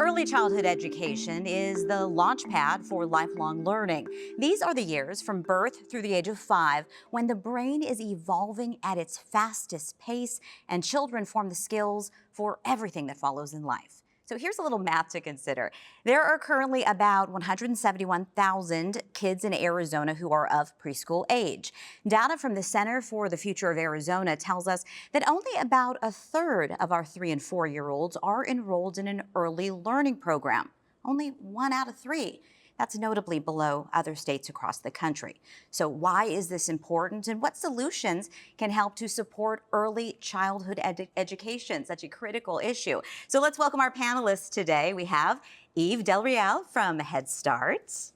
Early childhood education is the launch pad for lifelong learning. These are the years from birth through the age of 5 when the brain is evolving at its fastest pace and children form the skills for everything that follows in life. So here's a little math to consider. There are currently about 171,000 kids in Arizona who are of preschool age. Data from the Center for the Future of Arizona tells us that only about a third of our 3- and 4-year-olds are enrolled in an early learning program. Only 1 out of 3. That's notably below other states across the country. So why is this important, and what solutions can help to support early childhood education, such a critical issue? So let's welcome our panelists today. We have Eve Del Real from Head Start.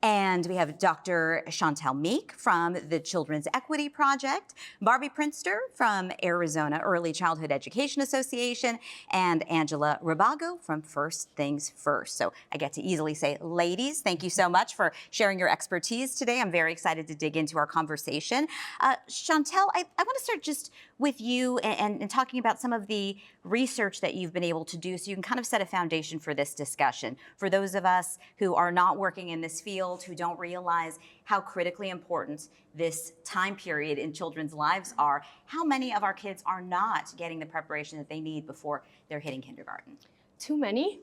And we have Dr. Shantel Meek from the Children's Equity Project, Barbie Prinster from Arizona Early Childhood Education Association, and Angela Rabago from First Things First. So I get to easily say, ladies, thank you so much for sharing your expertise today. I'm very excited to dig into our conversation. Shantel, I want to start just with you and talking about some of the research that you've been able to do so you can kind of set a foundation for this discussion. For those of us who are not working in this field, who don't realize how critically important this time period in children's lives are, how many of our kids are not getting the preparation that they need before they're hitting kindergarten? Too many.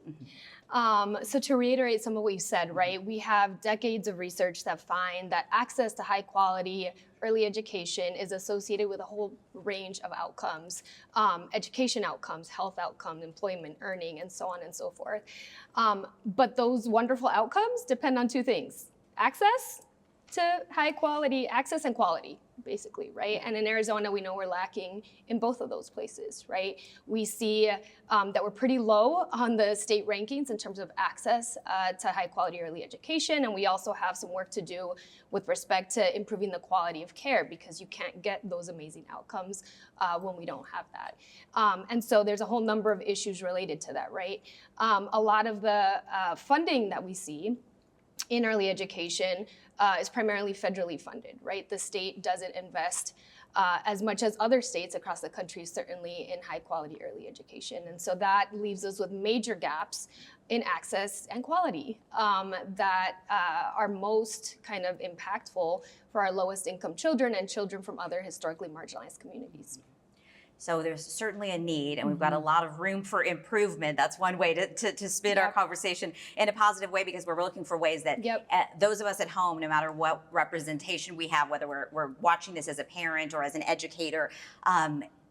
So to reiterate some of what you said, right, we have decades of research that find that access to high quality early education is associated with a whole range of outcomes, education outcomes, health outcomes, employment, earning, and so on and so forth. But those wonderful outcomes depend on two things: access to high quality, access and quality, basically, right? And in Arizona, we know we're lacking in both of those places, right? We see that we're pretty low on the state rankings in terms of access to high quality early education. And we also have some work to do with respect to improving the quality of care, because you can't get those amazing outcomes when we don't have that. And so there's a whole number of issues related to that, right? A lot of the funding that we see in early education is primarily federally funded, right? The state doesn't invest as much as other states across the country, certainly in high quality early education. And so that leaves us with major gaps in access and quality that are most kind of impactful for our lowest income children and children from other historically marginalized communities. So there's certainly a need, and we've got a lot of room for improvement. That's one way to spin our conversation in a positive way, because we're looking for ways that those of us at home, no matter what representation we have, whether we're watching this as a parent or as an educator,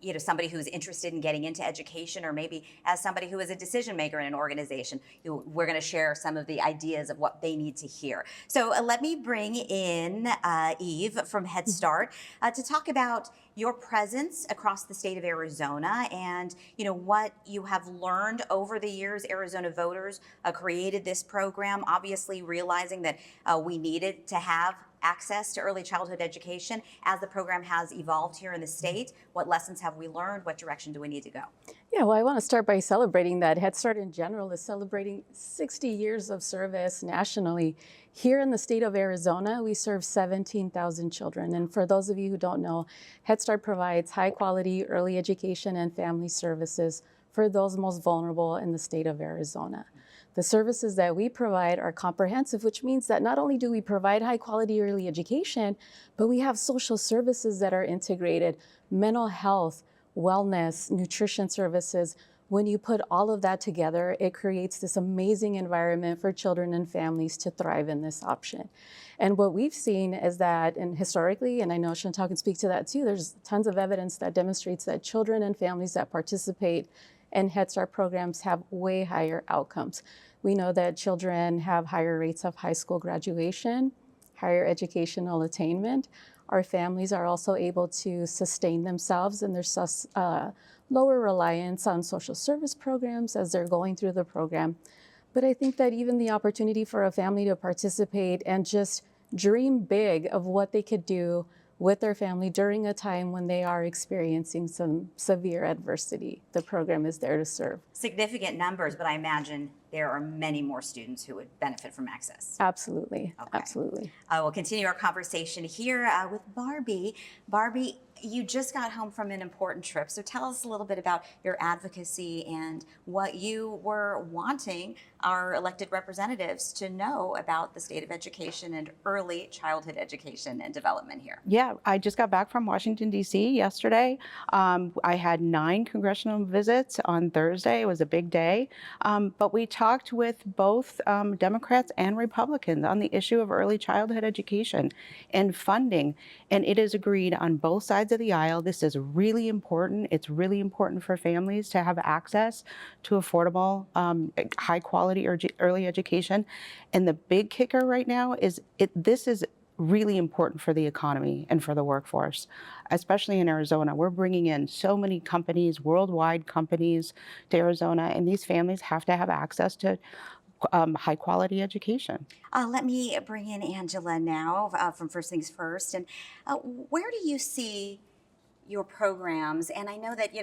you know, somebody who's interested in getting into education, or maybe as somebody who is a decision maker in an organization, we're going to share some of the ideas of what they need to hear. So let me bring in Eve from Head Start to talk about your presence across the state of Arizona and, you know, what you have learned over the years. Arizona voters created this program, obviously realizing that we needed to have access to early childhood education. As the program has evolved here in the state, what lessons have we learned? What direction do we need to go? Yeah, well, I want to start by celebrating that Head Start in general is celebrating 60 years of service nationally. Here in the state of Arizona, we serve 17,000 children. And for those of you who don't know, Head Start provides high quality early education and family services for those most vulnerable in the state of Arizona. The services that we provide are comprehensive, which means that not only do we provide high quality early education, but we have social services that are integrated, mental health, wellness, nutrition services. When you put all of that together, it creates this amazing environment for children and families to thrive in this option. And what we've seen is that, and historically, and I know Shantel can speak to that too, there's tons of evidence that demonstrates that children and families that participate in Head Start programs have way higher outcomes. We know that children have higher rates of high school graduation, higher educational attainment. Our families are also able to sustain themselves, and there's lower reliance on social service programs as they're going through the program. But I think that even the opportunity for a family to participate and just dream big of what they could do with their family during a time when they are experiencing some severe adversity, the program is there to serve. Significant numbers, but I imagine there are many more students who would benefit from access. Absolutely, okay. Absolutely. We'll continue our conversation here with Barbie. Barbie, You just got home from an important trip, so tell us a little bit about your advocacy and what you were wanting our elected representatives to know about the state of education and early childhood education and development here. Yeah, I just got back from Washington, D.C. yesterday. I had 9 congressional visits on Thursday. It was a big day. But we talked with both Democrats and Republicans on the issue of early childhood education and funding. And it is agreed on both sides of the aisle. This is really important. It's really important for families to have access to affordable, high quality early education. And the big kicker right now is this is really important for the economy and for the workforce, especially in Arizona. We're bringing in so many companies, worldwide companies to Arizona, and these families have to have access to high quality education. Let me bring in Angela now from First Things First. And where do you see your programs? And I know that,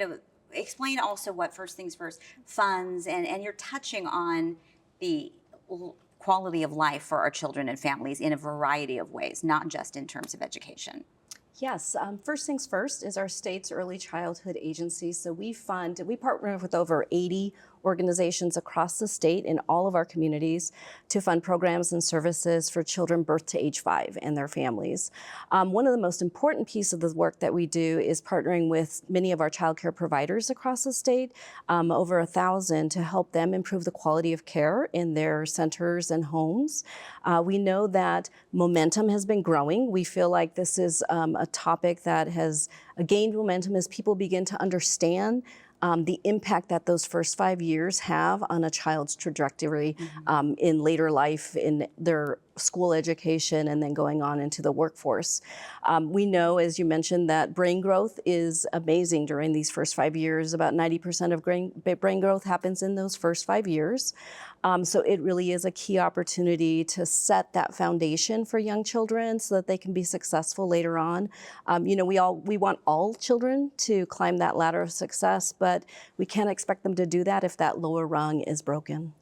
explain also what First Things First funds, and you're touching on the quality of life for our children and families in a variety of ways, not just in terms of education. Yes, First Things First is our state's early childhood agency. So we partner with over 80 organizations across the state in all of our communities to fund programs and services for children birth to age 5 and their families. One of the most important pieces of the work that we do is partnering with many of our child care providers across the state, over 1,000, to help them improve the quality of care in their centers and homes. We know that momentum has been growing. We feel like this is a topic that has gained momentum as people begin to understand the impact that those first 5 years have on a child's trajectory in later life, in their school education, and then going on into the workforce. We know, as you mentioned, that brain growth is amazing during these first 5 years. About 90% of brain growth happens in those first 5 years. So it really is a key opportunity to set that foundation for young children so that they can be successful later on. We want all children to climb that ladder of success, but we can't expect them to do that if that lower rung is broken.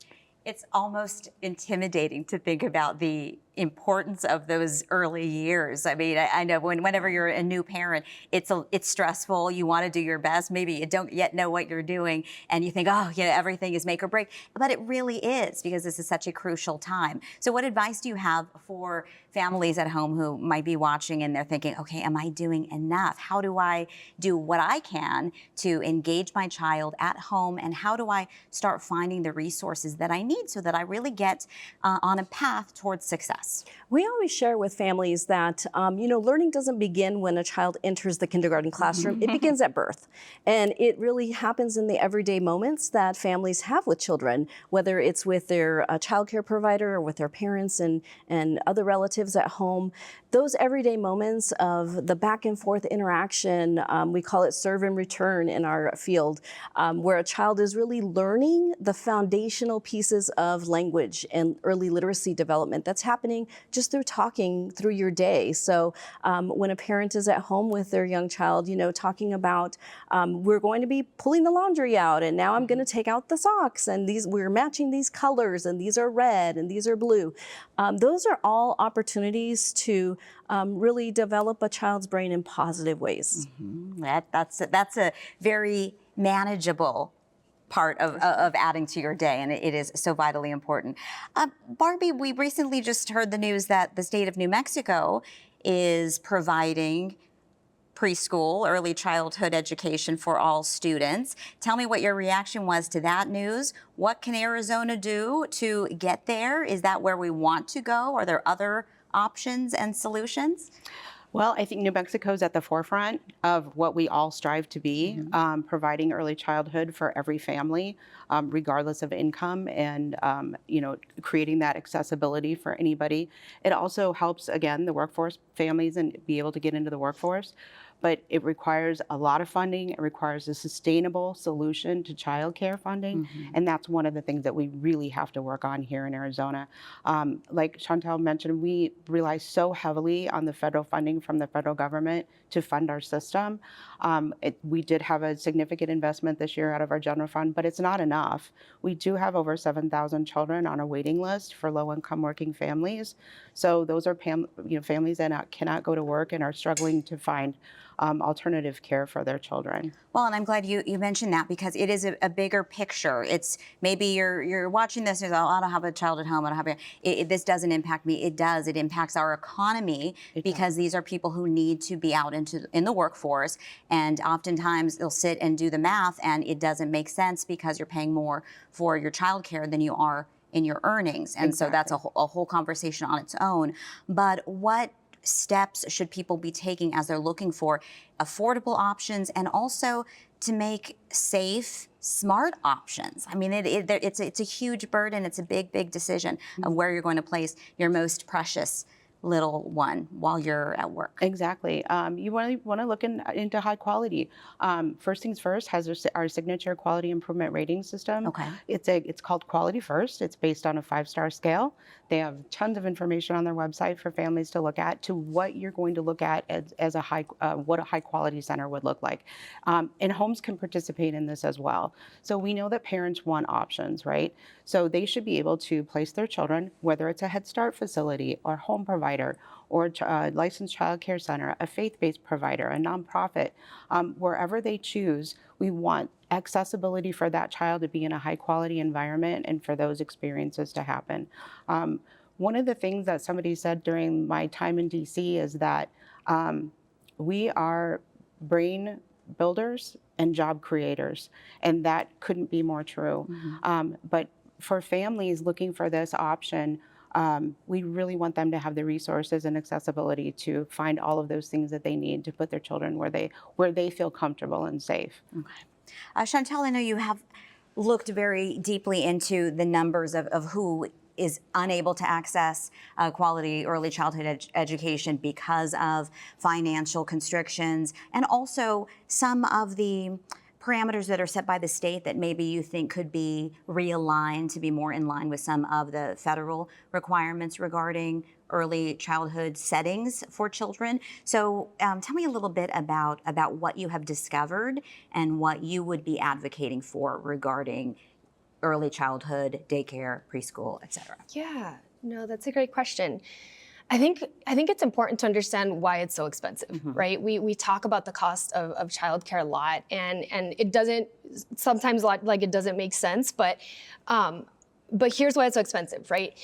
It's almost intimidating to think about the importance of those early years. I mean, I know whenever you're a new parent, it's stressful. You want to do your best. Maybe you don't yet know what you're doing, and you think, oh, everything is make or break. But it really is, because this is such a crucial time. So what advice do you have for families at home who might be watching and they're thinking, okay, am I doing enough? How do I do what I can to engage my child at home? And how do I start finding the resources that I need so that I really get on a path towards success? We always share with families that, learning doesn't begin when a child enters the kindergarten classroom. It begins at birth. And it really happens in the everyday moments that families have with children, whether it's with their child care provider or with their parents and other relatives at home. Those everyday moments of the back and forth interaction, we call it serve and return in our field, where a child is really learning the foundational pieces of language and early literacy development that's happening just through talking through your day. So when a parent is at home with their young child, talking about, we're going to be pulling the laundry out, and now I'm going to take out the socks, and we're matching these colors, and these are red and these are blue. Those are all opportunities to really develop a child's brain in positive ways. That's a very manageable part of adding to your day, and it is so vitally important. Barbie, we recently just heard the news that the state of New Mexico is providing preschool, early childhood education for all students. Tell me what your reaction was to that news. What can Arizona do to get there? Is that where we want to go? Are there other options and solutions? Well, I think New Mexico is at the forefront of what we all strive to be, providing early childhood for every family, regardless of income, and creating that accessibility for anybody. It also helps, again, the workforce families and be able to get into the workforce. But it requires a lot of funding. It requires a sustainable solution to childcare funding. And that's one of the things that we really have to work on here in Arizona. Like Shantel mentioned, we rely so heavily on the federal funding from the federal government to fund our system. We did have a significant investment this year out of our general fund, but it's not enough. We do have over 7,000 children on a waiting list for low-income working families. So those are families that cannot go to work and are struggling to find alternative care for their children. Well, and I'm glad you mentioned that because it is a bigger picture. It's maybe you're watching this and you're like, oh, I don't have a child at home. I don't have this doesn't impact me. It does. It impacts our economy because these are people who need to be out in the workforce. And oftentimes they'll sit and do the math and it doesn't make sense because you're paying more for your child care than you are in your earnings. And so that's a whole conversation on its own. But what steps should people be taking as they're looking for affordable options and also to make safe, smart options? I mean, it's a huge burden. It's a big decision of where you're going to place your most precious little one while you're at work. Exactly. You want to look into high quality. First things first has our signature quality improvement rating system. Okay. It's called Quality First. It's based on a 5-star scale. They have tons of information on their website for families to look at to what you're going to look at as what a high quality center would look like. And homes can participate in this as well. So we know that parents want options, right? So they should be able to place their children, whether it's a Head Start facility or home provider or a licensed child care center, a faith-based provider, a nonprofit, wherever they choose, we want accessibility for that child to be in a high quality environment and for those experiences to happen. One of the things that somebody said during my time in DC is that we are brain builders and job creators, and that couldn't be more true. But for families looking for this option, we really want them to have the resources and accessibility to find all of those things that they need to put their children where they feel comfortable and safe. Okay. Shantel, I know you have looked very deeply into the numbers of who is unable to access quality early childhood education because of financial constrictions and also some of the parameters that are set by the state that maybe you think could be realigned to be more in line with some of the federal requirements regarding early childhood settings for children. So tell me a little bit about what you have discovered and what you would be advocating for regarding early childhood, daycare, preschool, et cetera. Yeah, no, that's a great question. I think it's important to understand why it's so expensive, right? We talk about the cost of childcare a lot, and it doesn't sometimes like it doesn't make sense, but here's why it's so expensive, right?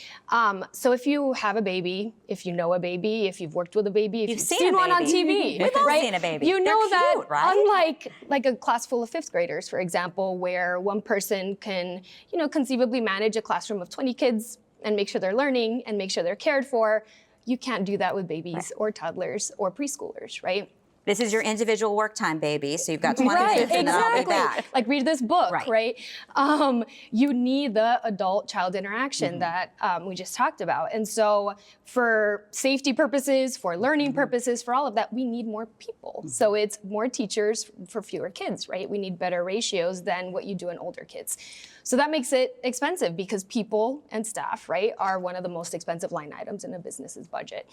So if you have a baby, if you know a baby, if you've worked with a baby, if you've seen one on TV, We've all right? seen a baby. You know They're that cute, right? unlike like a class full of fifth graders, for example, where one person can, conceivably manage a classroom of 20 kids and make sure they're learning and make sure they're cared for, you can't do that with babies or toddlers or preschoolers, right? This is your individual work time, baby. So you've got 20 minutes and then I'll be back. Like read this book, right? You need the adult-child interaction that we just talked about. And so for safety purposes, for learning purposes, for all of that, we need more people. So it's more teachers for fewer kids, right? We need better ratios than what you do in older kids. So that makes it expensive because people and staff, right, are one of the most expensive line items in a business's budget.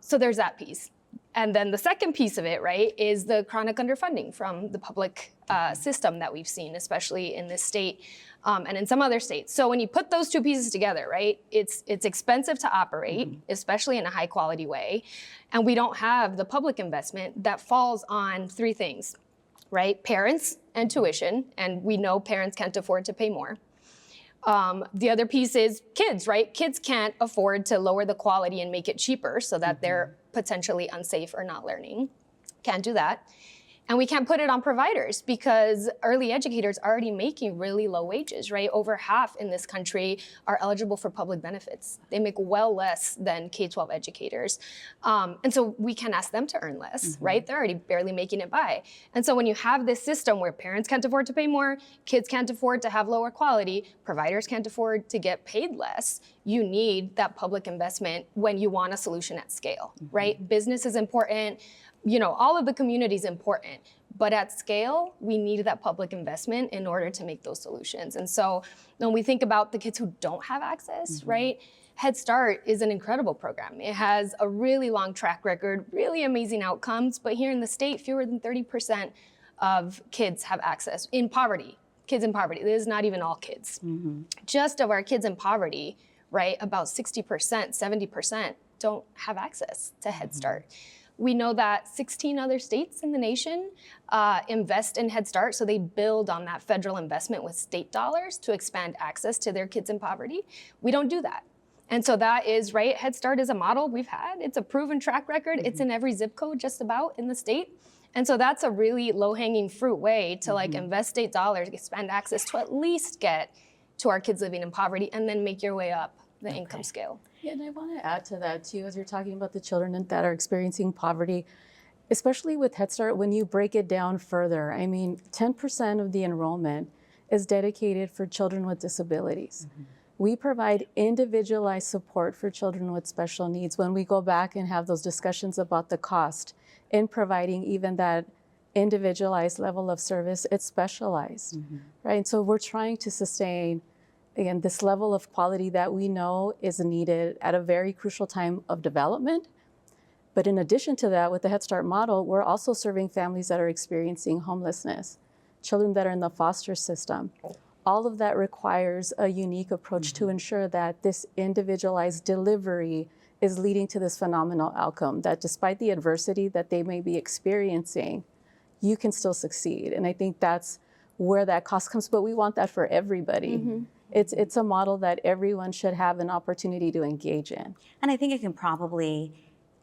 So there's that piece. And then the second piece of it, right, is the chronic underfunding from the public system that we've seen, especially in this state and in some other states. So when you put those two pieces together, right, it's expensive to operate, especially in a high quality way. And we don't have the public investment that falls on three things, right? Parents and tuition, and we know parents can't afford to pay more. The other piece is kids, right? Kids can't afford to lower the quality and make it cheaper so that they're potentially unsafe or not learning. Can't do that. And we can't put it on providers because early educators are already making really low wages, right? Over half in this country are eligible for public benefits. They make well less than K-12 educators. And so we can ask them to earn less, right? They're already barely making it by. And so when you have this system where parents can't afford to pay more, kids can't afford to have lower quality, providers can't afford to get paid less, you need that public investment when you want a solution at scale, right? Business is important. All of the community is important, but at scale, we need that public investment in order to make those solutions. And so when we think about the kids who don't have access, right, Head Start is an incredible program. It has a really long track record, really amazing outcomes, but here in the state, fewer than 30% of kids have access in poverty. Kids in poverty, this is not even all kids. Just of our kids in poverty, right, about 60%, 70% don't have access to Head Start. We know that 16 other states in the nation invest in Head Start, so they build on that federal investment with state dollars to expand access to their kids in poverty. We don't do that. And so that is, right, Head Start is a model we've had. It's a proven track record. It's in every zip code just about in the state. And so that's a really low-hanging fruit way to like invest state dollars, expand access to at least get to our kids living in poverty, and then make your way up the income scale. Yeah, and I want to add to that too, as you're talking about the children that are experiencing poverty, especially with Head Start, when you break it down further, I mean, 10% of the enrollment is dedicated for children with disabilities. We provide individualized support for children with special needs. When we go back and have those discussions about the cost in providing even that individualized level of service, it's specialized, right? And so we're trying to sustain, again, this level of quality that we know is needed at a very crucial time of development. But in addition to that, with the Head Start model, we're also serving families that are experiencing homelessness, children that are in the foster system. All of that requires a unique approach to ensure that this individualized delivery is leading to this phenomenal outcome, that despite the adversity that they may be experiencing, you can still succeed. And I think that's where that cost comes, but we want that for everybody. It's a model that everyone should have an opportunity to engage in. And I think it can probably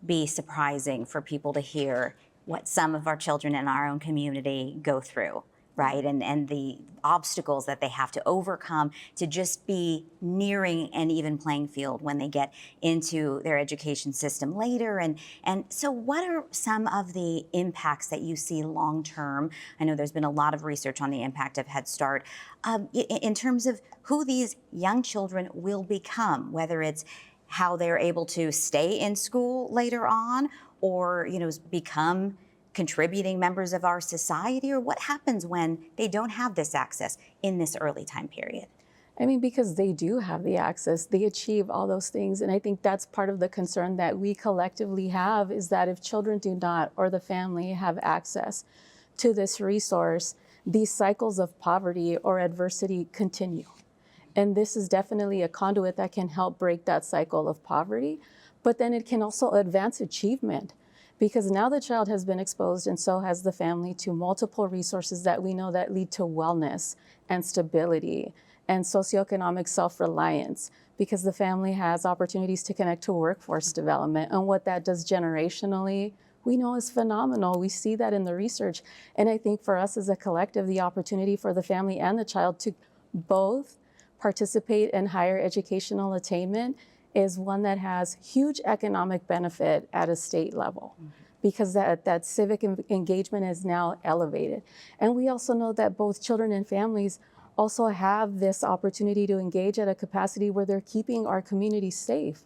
be surprising for people to hear what some of our children in our own community go through, right? And the obstacles that they have to overcome to just be nearing an even playing field when they get into their education system later. And so what are some of the impacts that you see long term? I know there's been a lot of research on the impact of Head Start in terms of who these young children will become, whether it's how they're able to stay in school later on or, become contributing members of our society, or what happens when they don't have this access in this early time period? I mean, because they do have the access, they achieve all those things. And I think that's part of the concern that we collectively have, is that if children do not, or the family have access to this resource, these cycles of poverty or adversity continue. And this is definitely a conduit that can help break that cycle of poverty, but then it can also advance achievement. Because now the child has been exposed, and so has the family, to multiple resources that we know that lead to wellness and stability and socioeconomic self-reliance, because the family has opportunities to connect to workforce development. And what that does generationally, we know is phenomenal. We see that in the research. And I think for us as a collective, the opportunity for the family and the child to both participate in higher educational attainment is one that has huge economic benefit at a state level, because that civic engagement is now elevated. And we also know that both children and families also have this opportunity to engage at a capacity where they're keeping our community safe.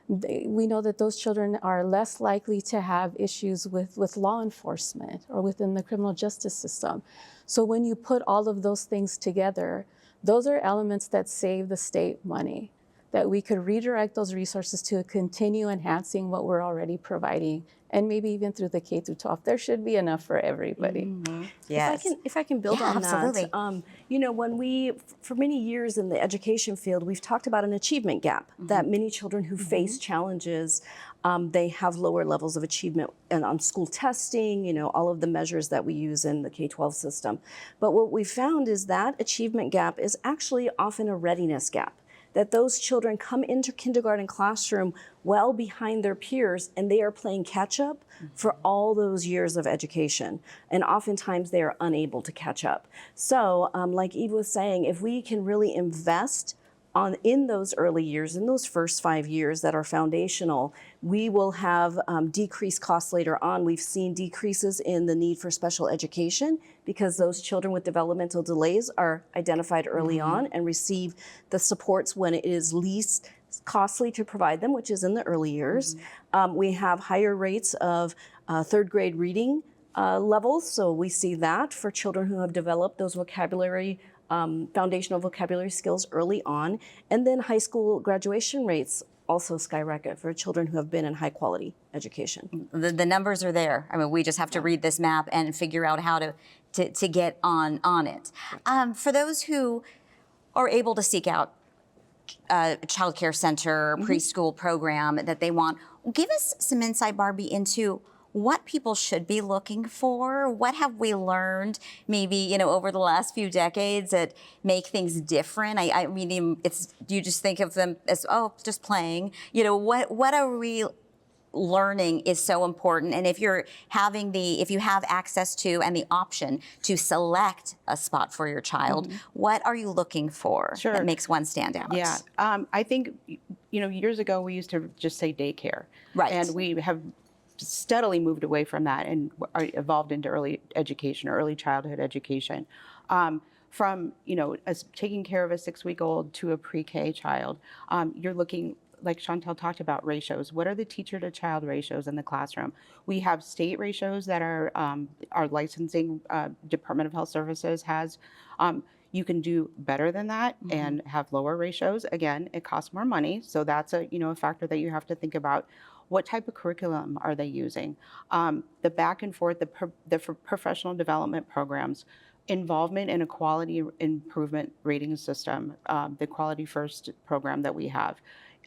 We know that those children are less likely to have issues with law enforcement or within the criminal justice system. So when you put all of those things together, those are elements that save the state money, that we could redirect those resources to continue enhancing what we're already providing, and maybe even through the K through 12. There should be enough for everybody. Yes. If I can build on absolutely. that, when we, for many years in the education field, we've talked about an achievement gap, that many children who face challenges, they have lower levels of achievement and on school testing, all of the measures that we use in the K-12 system. But what we found is that achievement gap is actually often a readiness gap, that those children come into kindergarten classroom well behind their peers, and they are playing catch up for all those years of education. And oftentimes they are unable to catch up. So like Eve was saying, if we can really invest in those early years, in those first 5 years that are foundational, we will have decreased costs later on. We've seen decreases in the need for special education because those children with developmental delays are identified early on and receive the supports when it is least costly to provide them, which is in the early years. We have higher rates of third grade reading levels. So we see that for children who have developed those vocabulary foundational vocabulary skills early on. And then high school graduation rates also skyrocket for children who have been in high quality education. The numbers are there. I mean, we just have to read this map and figure out how to get on it. For those who are able to seek out a child care center, preschool program that they want, give us some insight, Barbie, into what people should be looking for? What have we learned maybe, over the last few decades that make things different? I mean, do you just think of them as, oh, just playing? What are we learning is so important. And if you have access to and the option to select a spot for your child, what are you looking for that makes one stand out? Yeah, I think, years ago we used to just say daycare. Right. And we have steadily moved away from that and are evolved into early education or early childhood education. From, taking care of a 6-week-old to a pre-K child, you're looking, like Shantel talked about, ratios. What are the teacher to child ratios in the classroom? We have state ratios that our licensing Department of Health Services has. You can do better than that and have lower ratios. Again, it costs more money, so that's a factor that you have to think about. What type of curriculum are they using? The back and forth, the professional development programs, involvement in a quality improvement rating system, the Quality First program that we have.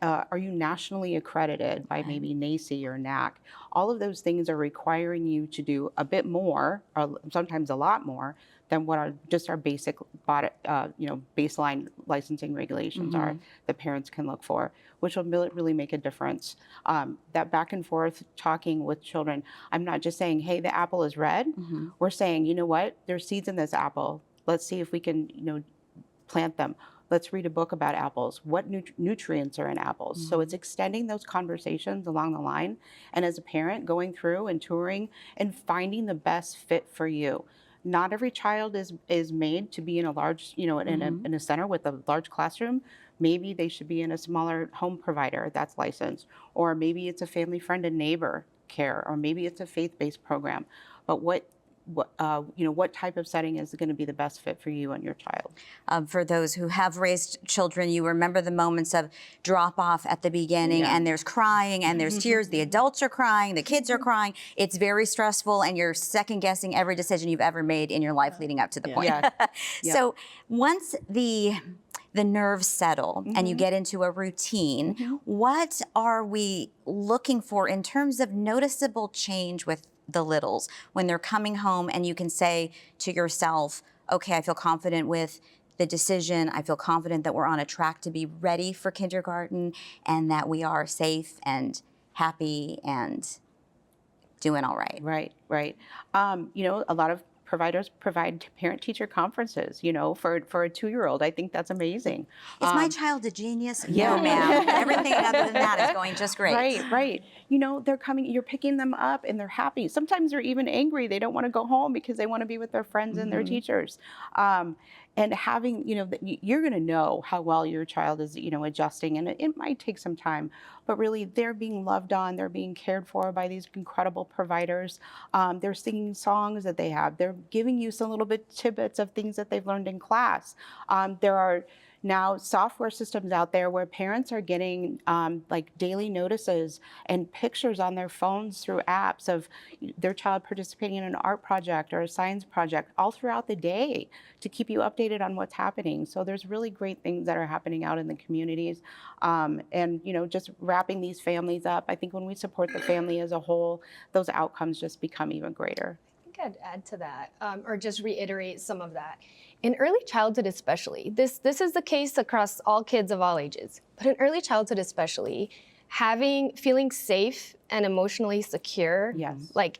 Are you nationally accredited by maybe NACE or NAC? All of those things are requiring you to do a bit more, or sometimes a lot more, than what our basic baseline licensing regulations are that parents can look for, which will really make a difference. That back and forth talking with children. I'm not just saying, hey, the apple is red. We're saying, you know what? There's seeds in this apple. Let's see if we can, plant them. Let's read a book about apples. What nutrients are in apples? So it's extending those conversations along the line. And as a parent, going through and touring and finding the best fit for you. Not every child is made to be in a large, in a center with a large classroom. Maybe they should be in a smaller home provider that's licensed, or maybe it's a family friend and neighbor care, or maybe it's a faith-based program. But what type of setting is going to be the best fit for you and your child? For those who have raised children, you remember the moments of drop off at the beginning, and there's crying and there's tears. The adults are crying, the kids are crying. It's very stressful, and you're second guessing every decision you've ever made in your life leading up to the point. So once the nerves settle and you get into a routine, what are we looking for in terms of noticeable change with the littles when they're coming home and you can say to yourself, okay, I feel confident with the decision. I feel confident that we're on a track to be ready for kindergarten and that we are safe and happy and doing all right. Right. A lot of providers provide parent-teacher conferences, for a 2-year-old. I think that's amazing. Is my child a genius? No, ma'am. Everything other than that is going just great. Right. They're coming, you're picking them up and they're happy. Sometimes they're even angry. They don't want to go home because they want to be with their friends and their teachers. And having, you're going to know how well your child is, adjusting, and it might take some time, but really they're being loved on, they're being cared for by these incredible providers. They're singing songs that they have. They're giving you some little bit tidbits of things that they've learned in class. There are now software systems out there where parents are getting daily notices and pictures on their phones through apps of their child participating in an art project or a science project all throughout the day to keep you updated on what's happening. So there's really great things that are happening out in the communities. And just wrapping these families up. I think when we support the family as a whole, those outcomes just become even greater. I think I'd add to that, or just reiterate some of that. In early childhood especially, this is the case across all kids of all ages, but in early childhood especially, feeling safe and emotionally secure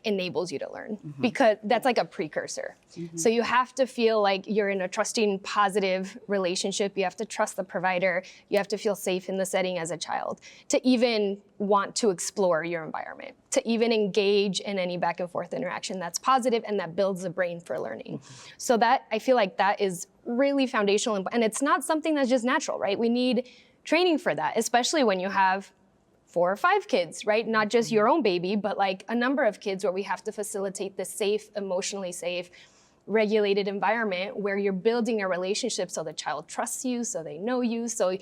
enables you to learn, because that's like a precursor. So you have to feel like you're in a trusting, positive relationship. You have to trust the provider. You have to feel safe in the setting as a child to even want to explore your environment, to even engage in any back and forth interaction that's positive and that builds the brain for learning. So that, I feel like that is really foundational, and it's not something that's just natural, right? We need training for that, especially when you have 4 or 5 kids, right? Not just your own baby, but like a number of kids where we have to facilitate this safe, emotionally safe, regulated environment where you're building a relationship so the child trusts you, so they know you. So,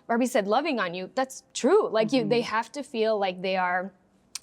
Barbie said loving on you. That's true. Like they have to feel like they are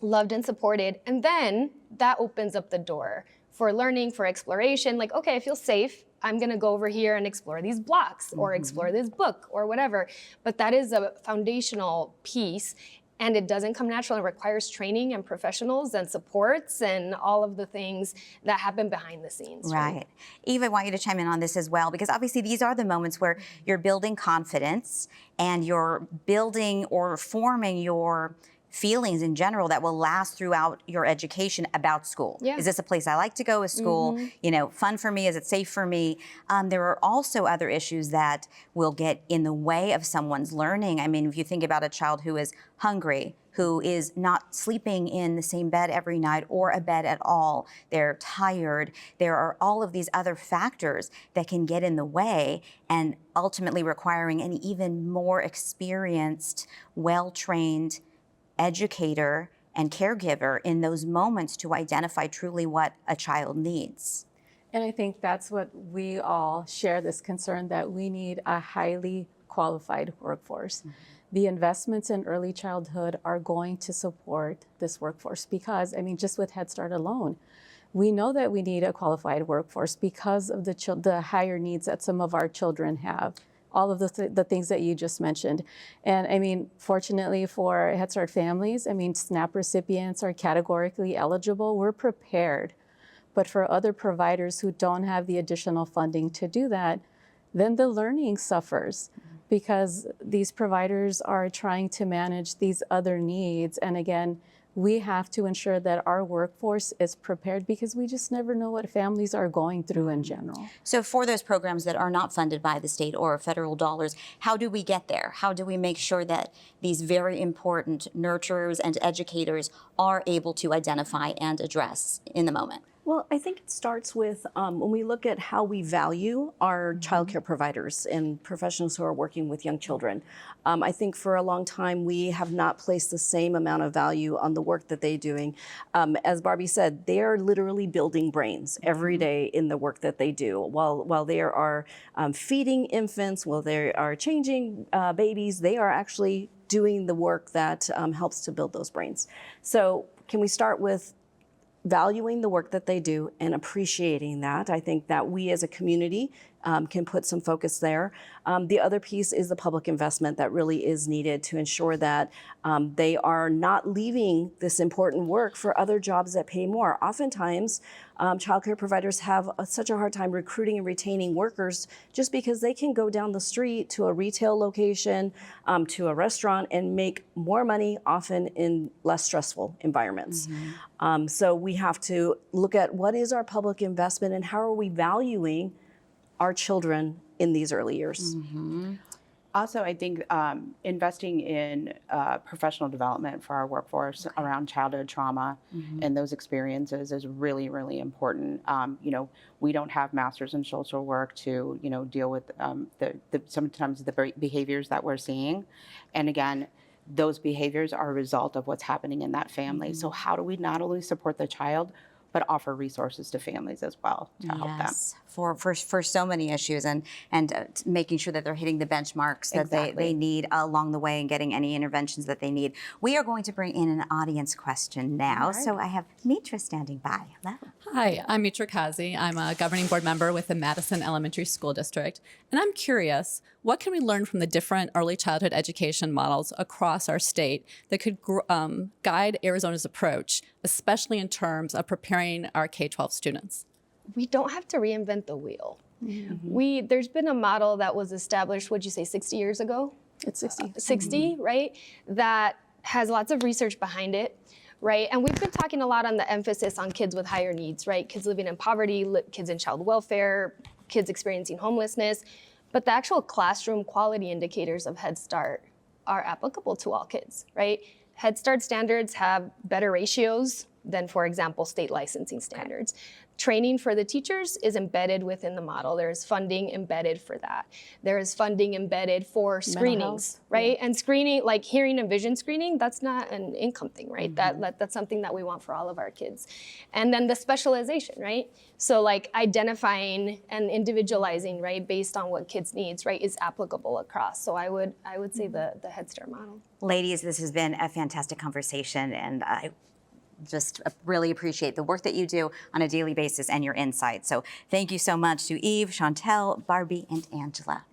loved and supported. And then that opens up the door for learning, for exploration. Like, okay, I feel safe. I'm gonna go over here and explore these blocks or explore this book or whatever. But that is a foundational piece. and it doesn't come natural. It requires training and professionals and supports and all of the things that happen behind the scenes. Right. Eve, I want you to chime in on this as well, because obviously these are the moments where you're building confidence and you're building or forming your feelings in general that will last throughout your education about school. Yeah. Is this a place I like to go? Is school, you know, fun for me? Is it safe for me? There are also other issues that will get in the way of someone's learning. I mean, if you think about a child who is hungry, who is not sleeping in the same bed every night or a bed at all, they're tired, there are all of these other factors that can get in the way and ultimately requiring an even more experienced, well-trained educator and caregiver in those moments to identify truly what a child needs. And I think that's what we all share, this concern that we need a highly qualified workforce. The investments in early childhood are going to support this workforce because, I mean, just with Head Start alone, we know that we need a qualified workforce because of the higher needs that some of our children have. All of the things that you just mentioned. And I mean, fortunately for Head Start families, I mean, SNAP recipients are categorically eligible. We're prepared. But for other providers who don't have the additional funding to do that, then the learning suffers because these providers are trying to manage these other needs. And again, we have to ensure that our workforce is prepared because we just never know what families are going through in general. So for those programs that are not funded by the state or federal dollars, how do we get there? How do we make sure that these very important nurturers and educators are able to identify and address in the moment? Well, I think it starts with when we look at how we value our childcare providers and professionals who are working with young children. I think for a long time we have not placed the same amount of value on the work that they're doing. As Barbie said, they are literally building brains every day in the work that they do. While they are feeding infants, while they are changing babies, they are actually doing the work that helps to build those brains. So can we start with valuing the work that they do and appreciating that? I think that we as a community can put some focus there. The other piece is the public investment that really is needed to ensure that they are not leaving this important work for other jobs that pay more. Oftentimes, childcare providers have such a hard time recruiting and retaining workers just because they can go down the street to a retail location, to a restaurant, and make more money, often in less stressful environments. So we have to look at what is our public investment and how are we valuing our children in these early years. Also, I think investing in professional development for our workforce around childhood trauma and those experiences is really, really important. You know, we don't have masters in social work to, you know, deal with sometimes the behaviors that we're seeing. And again, those behaviors are a result of what's happening in that family. So how do we not only support the child, but offer resources to families as well to help them. For so many issues and making sure that they're hitting the benchmarks that they need along the way and getting any interventions that they need. We are going to bring in an audience question now. So I have Mitra standing by. Hello. Hi, I'm Mitra Kazi. I'm a governing board member with the Madison Elementary School District. And I'm curious, what can we learn from the different early childhood education models across our state that could guide Arizona's approach, especially in terms of preparing our K-12 students? We don't have to reinvent the wheel. There's been a model that was established, what'd you say, 60 years ago? It's 60. 60, right? That has lots of research behind it, right? And we've been talking a lot on the emphasis on kids with higher needs, right? Kids living in poverty, kids in child welfare, kids experiencing homelessness. But the actual classroom quality indicators of Head Start are applicable to all kids, right? Head Start standards have better ratios than, for example, state licensing standards. Training for the teachers is embedded within the model. There is funding embedded for that. There is funding embedded for screenings, right? And screening, like hearing and vision screening, that's not an income thing, right? That's something that we want for all of our kids. And then the specialization, right? So like identifying and individualizing, right, based on what kids' needs, right, is applicable across. So I would say the Head Start model. Ladies, this has been a fantastic conversation, and I just really appreciate the work that you do on a daily basis and your insight. So thank you so much to Eve, Shantel, Barbie, and Angela.